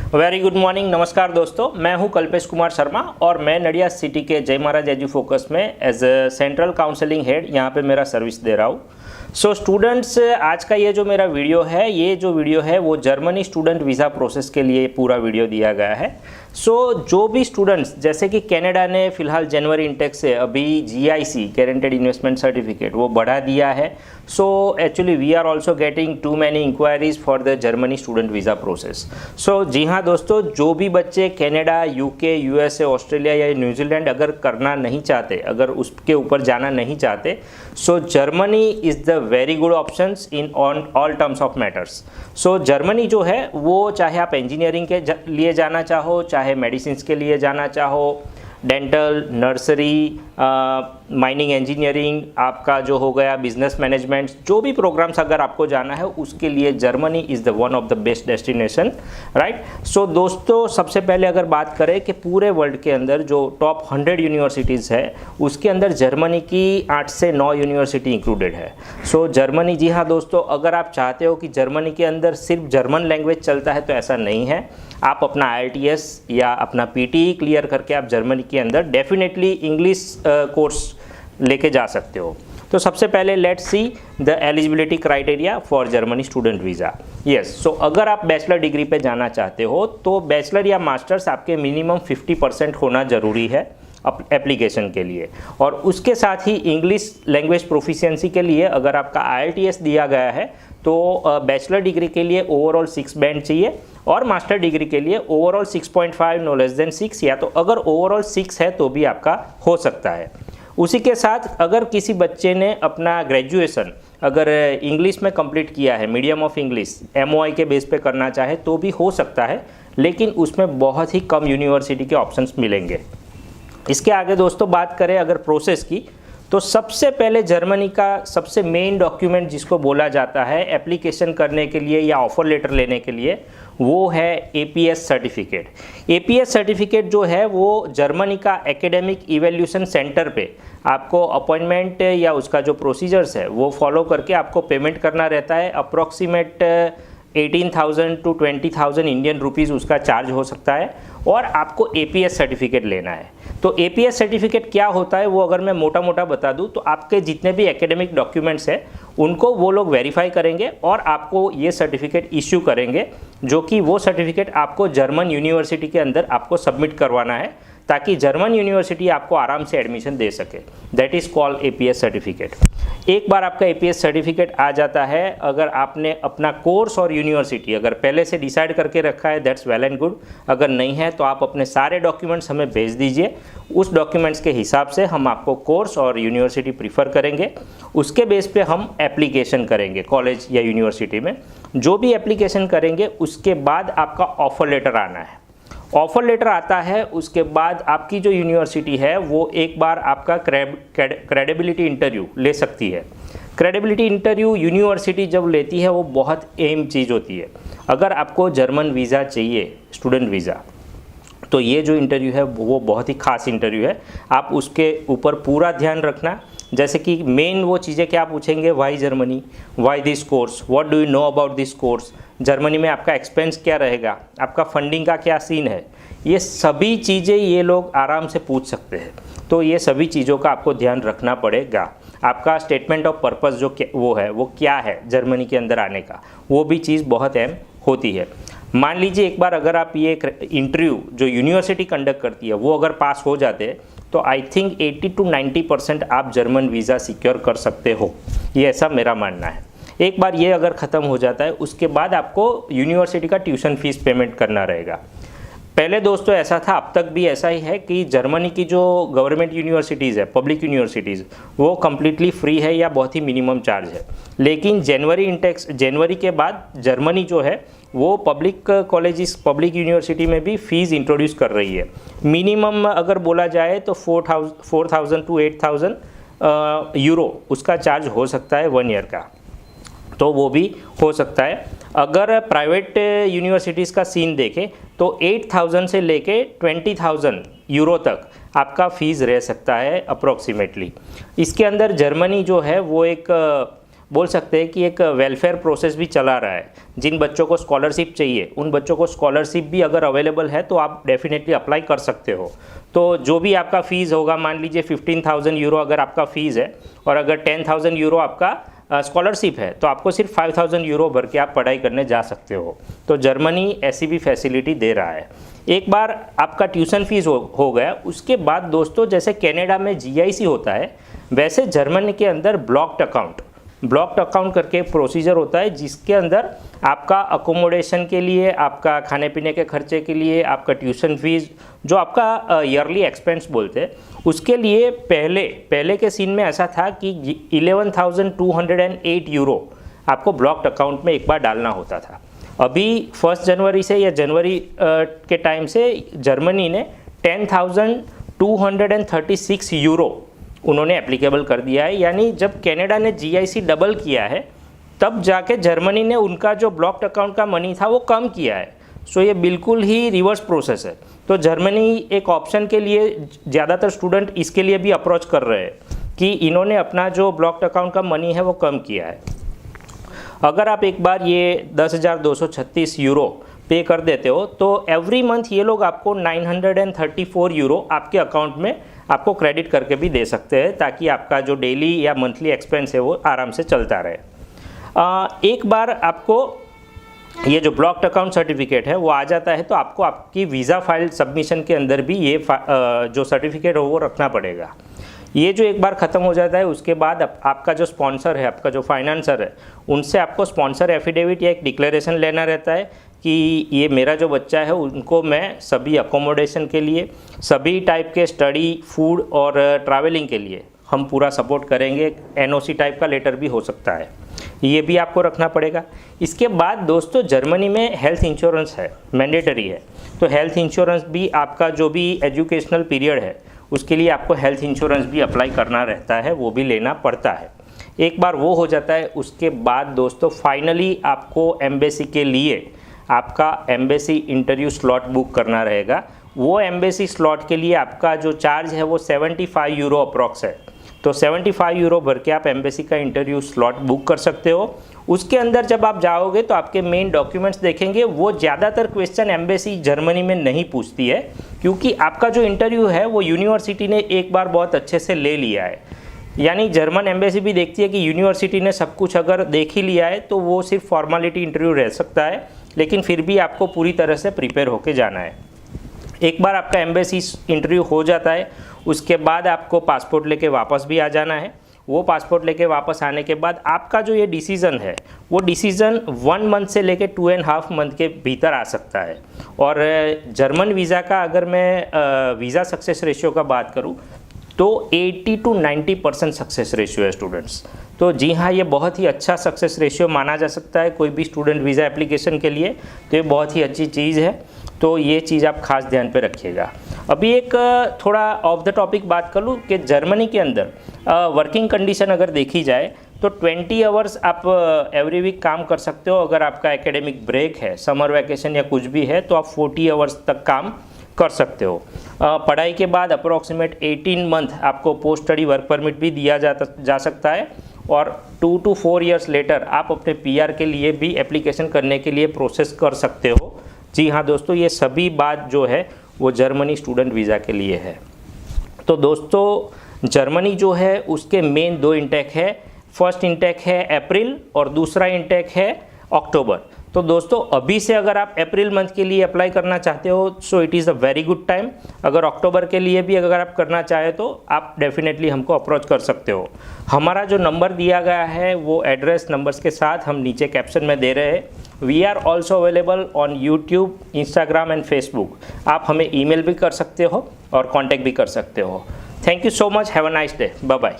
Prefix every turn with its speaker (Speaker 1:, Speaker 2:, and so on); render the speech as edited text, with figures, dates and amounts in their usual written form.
Speaker 1: Very good morning, नमस्कार दोस्तों। मैं हूं कल्पेश कुमार शर्मा और मैं नडियाद सिटी के जय महाराज एजू फोकस में as a central counselling head यहाँ पे मेरा सर्विस दे रहा हूँ। सो स्टूडेंट्स, आज का ये जो मेरा वीडियो है वो जर्मनी स्टूडेंट वीज़ा प्रोसेस के लिए पूरा वीडियो दिया गया है। जो भी स्टूडेंट्स, जैसे कि कनाडा ने फिलहाल जनवरी इंटेक से अभी GIC गारंटेड इन्वेस्टमेंट सर्टिफिकेट वो बढ़ा दिया है। Actually we are also getting too many inquiries for the Germany student visa process. जी हाँ दोस्तों, जो भी बच्चे कनाडा, UK, USA, ऑस्ट्रेलिया या न्यूजीलैंड अगर करना नहीं चाहते, अगर उसके ऊपर जाना नहीं चाहते, Germany is the very good options in all terms of matters. Germany जो है वो, चाहे आप इंजीनियरिंग के लिए जाना चाहो, चाहे मेडिसिन के लिए जाना चाहो, डेंटल, नर्सरी, माइनिंग इंजीनियरिंग, आपका जो हो गया बिजनेस मैनेजमेंट, जो भी प्रोग्राम्स अगर आपको जाना है उसके लिए Germany is the one of the best destination, right. दोस्तों, सबसे पहले अगर बात करें कि पूरे वर्ल्ड के अंदर जो टॉप 100 यूनिवर्सिटीज़ है उसके अंदर जर्मनी की 8 से 9 यूनिवर्सिटी इंक्लूडेड है। जर्मनी, जी हाँ दोस्तों, अगर आप चाहते हो कि जर्मनी के अंदर सिर्फ जर्मन लैंग्वेज चलता है तो ऐसा नहीं है। आप अपना IELTS या अपना PTE क्लियर करके आप जर्मनी के अंदर डेफिनेटली इंग्लिश कोर्स लेके जा सकते हो। तो सबसे पहले let's see the eligibility criteria for Germany student visa. Yes, अगर आप बैचलर डिग्री पे जाना चाहते हो तो बैचलर या मास्टर्स आपके मिनिमम 50% होना ज़रूरी है एप्लीकेशन के लिए। और उसके साथ ही इंग्लिश लैंग्वेज प्रोफिशिएंसी के लिए अगर आपका IELTS दिया गया है तो बैचलर डिग्री के लिए ओवरऑल 6 बैंड चाहिए और मास्टर डिग्री के लिए ओवरऑल 6.5 नो लेस देन 6, या तो अगर ओवरऑल 6 है तो भी आपका हो सकता है। उसी के साथ अगर किसी बच्चे ने अपना ग्रेजुएशन अगर इंग्लिश में कंप्लीट किया है, मीडियम ऑफ इंग्लिश MOI के बेस पे करना चाहे तो भी हो सकता है, लेकिन उसमें बहुत ही कम यूनिवर्सिटी के ऑप्शंस मिलेंगे। इसके आगे दोस्तों बात करें अगर प्रोसेस की, तो सबसे पहले जर्मनी का सबसे मेन डॉक्यूमेंट जिसको बोला जाता है एप्लीकेशन करने के लिए या ऑफर लेटर लेने के लिए, वो है APS सर्टिफिकेट। APS सर्टिफिकेट जो है वो जर्मनी का एकेडमिक इवैल्यूएशन सेंटर पे आपको अपॉइंटमेंट या उसका जो प्रोसीजर्स है वो फॉलो करके आपको पेमेंट करना रहता है। अप्रॉक्सीमेट 18,000 to 20,000 इंडियन रुपीज़ उसका चार्ज हो सकता है और आपको APS सर्टिफिकेट लेना है। तो APS सर्टिफिकेट क्या होता है वो अगर मैं मोटा मोटा बता दूं तो आपके जितने भी एकेडमिक डॉक्यूमेंट्स हैं उनको वो लोग वेरीफाई करेंगे और आपको ये सर्टिफिकेट इश्यू करेंगे, जो कि वो सर्टिफिकेट आपको जर्मन यूनिवर्सिटी के अंदर आपको सबमिट करवाना है ताकि जर्मन यूनिवर्सिटी आपको आराम से एडमिशन दे सके। That is called APS certificate. एक बार आपका APS सर्टिफिकेट आ जाता है, अगर आपने अपना कोर्स और यूनिवर्सिटी अगर पहले से डिसाइड करके रखा है दैट्स वेल एंड गुड। अगर नहीं है तो आप अपने सारे डॉक्यूमेंट्स हमें भेज दीजिए। उस डॉक्यूमेंट्स के हिसाब से हम आपको कोर्स और यूनिवर्सिटी प्रीफर करेंगे। उसके बेस पे हम एप्लीकेशन करेंगे कॉलेज या यूनिवर्सिटी में। जो भी एप्लीकेशन करेंगे उसके बाद आपका ऑफर लेटर आना है। ऑफर लेटर आता है, उसके बाद आपकी जो यूनिवर्सिटी है वो एक बार आपका क्रेडिबिलिटी इंटरव्यू ले सकती है। क्रेडिबिलिटी इंटरव्यू यूनिवर्सिटी जब लेती है वो बहुत अहम चीज़ होती है। अगर आपको जर्मन वीज़ा चाहिए, स्टूडेंट वीज़ा, तो ये जो इंटरव्यू है वो बहुत ही खास इंटरव्यू है। आप उसके ऊपर पूरा ध्यान रखना। जैसे कि मेन वो चीज़ें क्या पूछेंगे, why Germany, why this course, what do you know about this course, Germany में आपका एक्सपेंस क्या रहेगा, आपका फंडिंग का क्या सीन है, ये सभी चीज़ें ये लोग आराम से पूछ सकते हैं। तो ये सभी चीज़ों का आपको ध्यान रखना पड़ेगा। आपका स्टेटमेंट ऑफ पर्पस जो वो क्या है जर्मनी के अंदर आने का, वो भी चीज़ बहुत अहम होती है। मान लीजिए एक बार अगर आप ये इंटरव्यू जो यूनिवर्सिटी कंडक्ट करती है वो अगर पास हो जाते हैं तो आई थिंक 80 to 90% आप जर्मन वीज़ा सिक्योर कर सकते हो, ये ऐसा मेरा मानना है। एक बार ये अगर ख़त्म हो जाता है उसके बाद आपको यूनिवर्सिटी का ट्यूशन फीस पेमेंट करना रहेगा। पहले दोस्तों ऐसा था, अब तक भी ऐसा ही है कि जर्मनी की जो गवर्नमेंट यूनिवर्सिटीज़ है, पब्लिक यूनिवर्सिटीज़, वो कम्प्लीटली फ्री है या बहुत ही मिनिमम चार्ज है। लेकिन जनवरी के बाद जर्मनी जो है वो पब्लिक कॉलेजेस, पब्लिक यूनिवर्सिटी में भी फ़ीस इंट्रोड्यूस कर रही है। मिनिमम अगर बोला जाए तो 4,000 to 8,000 यूरो उसका चार्ज हो सकता है 1 ईयर का, तो वो भी हो सकता है। अगर प्राइवेट यूनिवर्सिटीज़ का सीन देखें तो 8,000 से लेके 20,000 यूरो तक आपका फ़ीस रह सकता है अप्रॉक्सीमेटली। इसके अंदर जर्मनी जो है वो एक बोल सकते हैं कि एक वेलफेयर प्रोसेस भी चला रहा है। जिन बच्चों को स्कॉलरशिप चाहिए उन बच्चों को स्कॉलरशिप भी अगर अवेलेबल है तो आप डेफिनेटली अप्लाई कर सकते हो। तो जो भी आपका फ़ीस होगा, मान लीजिए 15,000 यूरो अगर आपका फ़ीस है और अगर 10,000 यूरो आपका स्कॉलरशिप है तो आपको सिर्फ 5,000 यूरो भर के आप पढ़ाई करने जा सकते हो। तो जर्मनी ऐसी भी फैसिलिटी दे रहा है। एक बार आपका ट्यूशन फीस हो गया, उसके बाद दोस्तों जैसे कनाडा में जीआईसी होता है वैसे जर्मनी के अंदर ब्लॉक्ड अकाउंट करके प्रोसीजर होता है, जिसके अंदर आपका अकोमोडेशन के लिए, आपका खाने पीने के खर्चे के लिए, आपका ट्यूशन फीस जो आपका ईयरली एक्सपेंस बोलते हैं उसके लिए पहले के सीन में ऐसा था कि 11,208 यूरो आपको ब्लॉक्ड अकाउंट में एक बार डालना होता था। अभी 1 जनवरी से या जनवरी के टाइम से जर्मनी ने 10,236 यूरो उन्होंने एप्लीकेबल कर दिया है। यानी जब कनाडा ने जीआईसी डबल किया है तब जाके जर्मनी ने उनका जो ब्लॉक्ड अकाउंट का मनी था वो कम किया है। सो ये बिल्कुल ही रिवर्स प्रोसेस है। तो जर्मनी एक ऑप्शन के लिए ज़्यादातर स्टूडेंट इसके लिए भी अप्रोच कर रहे हैं कि इन्होंने अपना जो ब्लॉक्ड अकाउंट का मनी है वो कम किया है। अगर आप एक बार ये 10,236 यूरो पे कर देते हो तो एवरी मंथ ये लोग आपको 934 यूरो आपके अकाउंट में आपको क्रेडिट करके भी दे सकते हैं, ताकि आपका जो डेली या मंथली एक्सपेंस है वो आराम से चलता रहे। एक बार आपको ये जो ब्लॉक्ड अकाउंट सर्टिफिकेट है वो आ जाता है तो आपको आपकी वीज़ा फाइल सबमिशन के अंदर भी ये जो सर्टिफिकेट है वो रखना पड़ेगा। ये जो एक बार ख़त्म हो जाता है उसके बाद आपका जो स्पॉन्सर है, आपका जो फाइनेंसर है, उनसे आपको स्पॉन्सर एफिडेविट या एक डिक्लेरेशन लेना रहता है कि ये मेरा जो बच्चा है उनको मैं सभी अकोमोडेशन के लिए, सभी टाइप के स्टडी, फूड और ट्रैवलिंग के लिए हम पूरा सपोर्ट करेंगे। एनओसी टाइप का लेटर भी हो सकता है, ये भी आपको रखना पड़ेगा। इसके बाद दोस्तों जर्मनी में हेल्थ इंश्योरेंस है, मैंडेटरी है। तो हेल्थ इंश्योरेंस भी आपका जो भी एजुकेशनल पीरियड है उसके लिए आपको हेल्थ इंश्योरेंस भी अप्लाई करना रहता है, वो भी लेना पड़ता है। एक बार वो हो जाता है उसके बाद दोस्तों फाइनली आपको एम्बेसी के लिए आपका एम्बेसी इंटरव्यू स्लॉट बुक करना रहेगा। वो एम्बेसी स्लॉट के लिए आपका जो चार्ज है वो 75 यूरो अप्रॉक्स है। तो 75 यूरो भर के आप एम्बेसी का इंटरव्यू स्लॉट बुक कर सकते हो। उसके अंदर जब आप जाओगे तो आपके मेन डॉक्यूमेंट्स देखेंगे, वो ज़्यादातर क्वेश्चन एम्बेसी जर्मनी में नहीं पूछती है, क्योंकि आपका जो इंटरव्यू है वो यूनिवर्सिटी ने एक बार बहुत अच्छे से ले लिया है। यानी जर्मन एम्बेसी भी देखती है कि यूनिवर्सिटी ने सब कुछ अगर देख ही लिया है तो वो सिर्फ फॉर्मेलिटी इंटरव्यू रह सकता है, लेकिन फिर भी आपको पूरी तरह से प्रिपेयर होके जाना है। एक बार आपका एम्बेसी इंटरव्यू हो जाता है उसके बाद आपको पासपोर्ट लेके वापस भी आ जाना है। वो पासपोर्ट लेके वापस आने के बाद आपका जो ये डिसीज़न है वो डिसीज़न 1 मंथ से लेके 2.5 मंथ के भीतर आ सकता है। और जर्मन वीज़ा का अगर मैं वीज़ा सक्सेस रेशियो का बात करूँ तो 80 to 90% सक्सेस रेशियो है स्टूडेंट्स। तो जी हाँ, ये बहुत ही अच्छा सक्सेस रेशियो माना जा सकता है कोई भी स्टूडेंट वीज़ा एप्लीकेशन के लिए। तो ये बहुत ही अच्छी चीज़ है, तो ये चीज़ आप खास ध्यान पे रखिएगा। अभी एक थोड़ा ऑफ द टॉपिक बात कर लूँ कि जर्मनी के अंदर वर्किंग कंडीशन अगर देखी जाए तो 20 आवर्स आप एवरी वीक काम कर सकते हो। अगर आपका एकेडमिक ब्रेक है, समर वैकेशन या कुछ भी है, तो आप 40 आवर्स तक काम कर सकते हो। पढ़ाई के बाद अप्रोक्सीमेट 18 मंथ आपको पोस्ट स्टडी वर्क परमिट भी दिया जा सकता है और 2 to 4 ईयर्स लेटर आप अपने पीआर के लिए भी एप्लीकेशन करने के लिए प्रोसेस कर सकते हो। जी हाँ दोस्तों, ये सभी बात जो है वो जर्मनी स्टूडेंट वीज़ा के लिए है। तो दोस्तों जर्मनी जो है उसके मेन 2 इंटेक है। फर्स्ट इंटेक है अप्रैल और दूसरा इंटेक है अक्टूबर। तो दोस्तों अभी से अगर आप अप्रैल मंथ के लिए अप्लाई करना चाहते हो so it is a very good time. अगर अक्टूबर के लिए भी अगर आप करना चाहे तो आप डेफिनेटली हमको अप्रोच कर सकते हो। हमारा जो नंबर दिया गया है वो एड्रेस नंबर्स के साथ हम नीचे कैप्शन में दे रहे हैं। We are also available on YouTube, Instagram and Facebook. आप हमें ईमेल भी कर सकते हो और कॉन्टैक्ट भी कर सकते हो। Thank you so much, have a nice day, bye bye.